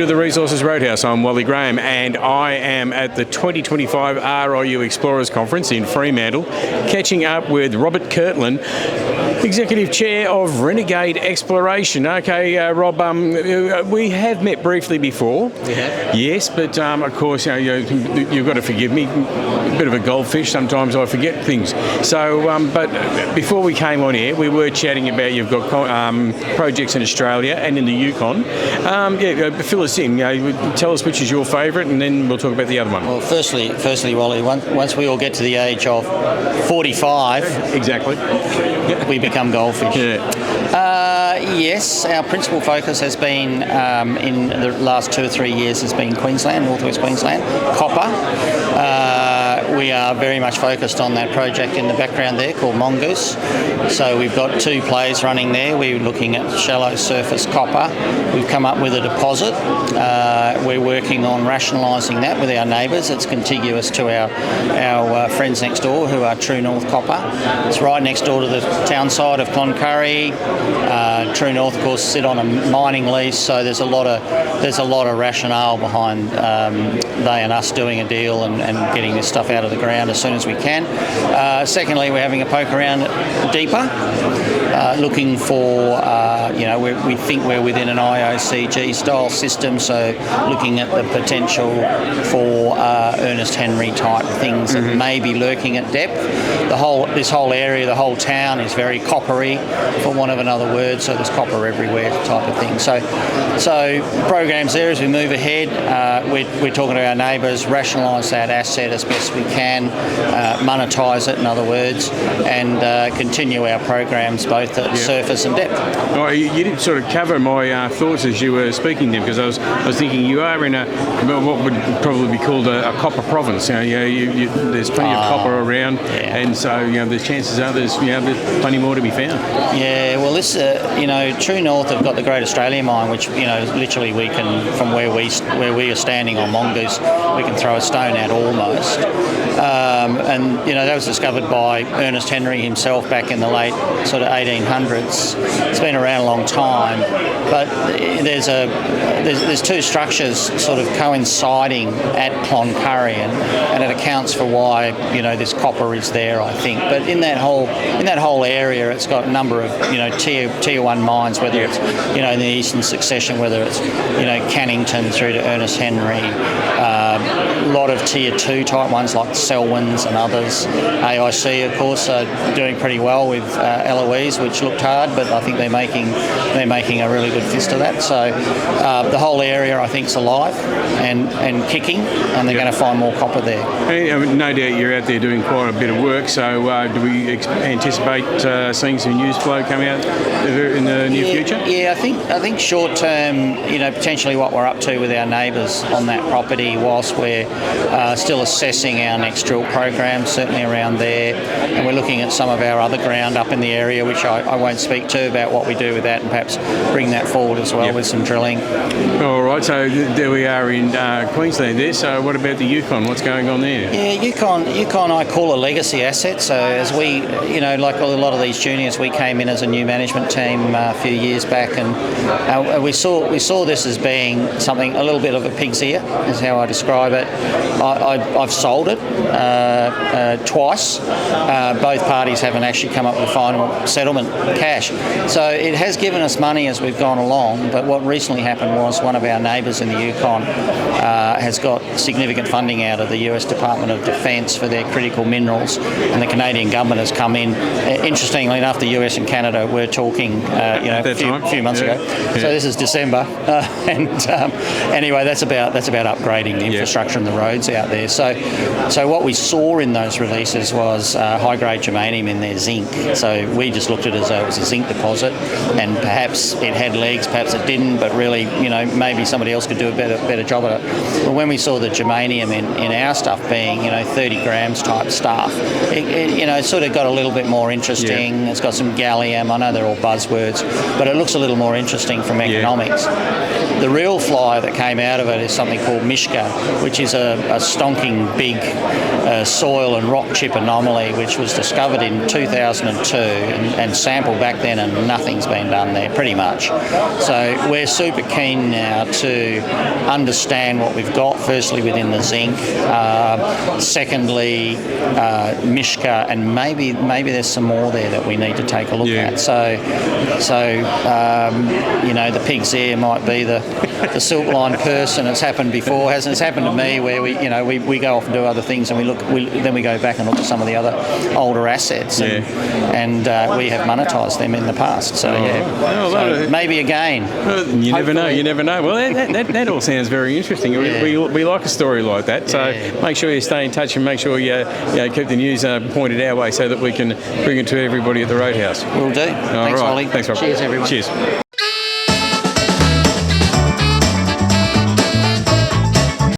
the Resources Roadhouse. I'm Wally Graham, and I am at the 2025 RIU Explorers Conference in Fremantle, catching up with Robert Kirtlan, Executive Chair of Renegade Exploration. Okay, Rob, we have met briefly before. We have? Yes, but of course, you've got to forgive me. A bit of a goldfish, sometimes I forget things. So, but before we came on air, we were chatting about you've got projects in Australia and in the Yukon. Fill us in. Tell us which is your favourite, and then we'll talk about the other one. Well, firstly, Wally, once we all get to the age of 45, exactly, we become goldfish. Yes, our principal focus has been in the last 2 or 3 years has been Queensland, northwest Queensland, copper. We are very much focused on that project in the background there called Mongoose. So we've got 2 plays running there. We're looking at shallow surface copper. We've come up with a deposit. We're working on rationalising that with our neighbours. It's contiguous to our friends next door who are True North Copper. It's right next door to the town side of Cloncurry. True North, of course, sit on a mining lease, so there's a lot of rationale behind they and us doing a deal and getting this stuff out of the ground as soon as we can. Secondly, we're having a poke around deeper, looking for, we think we're within an IOCG style system, so looking at the potential for Ernest Henry type things that may be lurking at depth. This whole area, the whole town is very coppery, for want of another word, so there's copper everywhere type of thing. So programs there as we move ahead, we're talking to our neighbours, rationalise that asset as best we can, monetise it in other words, and continue our programs both at surface and depth. Oh, you did sort of cover my thoughts as you were speaking there, because I was thinking you are in what would probably be called a copper province. There's plenty of copper around, and so the chances are there's plenty more to be found. Yeah, well, this True North have got the Great Australia Mine, which literally we can, from where we are standing on Mongoose, we can throw a stone at almost. And that was discovered by Ernest Henry himself back in the late sort of 1800s. It's been around a long time, but there's 2 structures sort of coinciding at Cloncurry, and it accounts for why this copper is there, I think. But in that whole area, it's got a number of tier 1 mines, whether it's in the Eastern Succession, whether it's Cannington through to Ernest Henry. A lot of tier 2 type ones like Selwyn's and others. AIC, of course, are doing pretty well with Eloise, which looked hard, but I think they're making a really good fist of that. So the whole area, I think, is alive and kicking, and they're going to find more copper there. No doubt you're out there doing quite a bit of work. So do we anticipate seeing some news flow come out in the near future? Yeah, I think short term, potentially what we're up to with our neighbours on that property, whilst we're still assessing our next drill program, certainly around there, and we're looking at some of our other ground up in the area, which I won't speak to about what we do with that, and perhaps bring that forward as well with some drilling. All right, so there we are in Queensland there. So what about the Yukon? What's going on there? Yeah, Yukon I call a legacy asset. So as we, like a lot of these juniors, we came in as a new management team a few years back, and we saw this as being something, a little bit of a pig's ear, is how I describe it. I've sold it twice. Both parties haven't actually come up with a final settlement cash. So it has given us money as we've gone along, but what recently happened was one of our neighbours in the Yukon has got significant funding out of the US Department of Defence for their critical minerals, and the Canadian government has come in. Interestingly enough, the US and Canada were talking a few months ago. So this is December, anyway, that's about upgrading the infrastructure and the roads out there. So what we saw in those releases was high-grade germanium in their zinc. So we just looked at it as though it was a zinc deposit, and perhaps it had legs, perhaps it didn't, but really, maybe somebody else could do a better job at it. But when we saw the germanium in our stuff being, 30 grams type stuff, it sort of got a little bit more interesting. Yeah. It's got some gallium. I know they're all buzzwords, but it looks a little more interesting from economics. Yeah. The real fly that came out of it is something called Mishka, which is a stonking big soil and rock rock chip anomaly, which was discovered in 2002 and sampled back then, and nothing's been done there, pretty much. So we're super keen now to understand what we've got, firstly within the zinc, secondly Mishka, and maybe there's some more there that we need to take a look at. So the pig's ear might be the silk line person. It's happened before, hasn't it? It's happened to me where we go off and do other things, and then we go back and look at some of the other older assets, and we have monetised them in the past. So maybe again. You never know. You never know. Well, that all sounds very interesting. We like a story like that. So make sure you stay in touch and make sure you keep the news pointed our way so that we can bring it to everybody at the Roadhouse. Will do. Thanks, Wally. Thanks, Robert. Cheers, everyone. Cheers.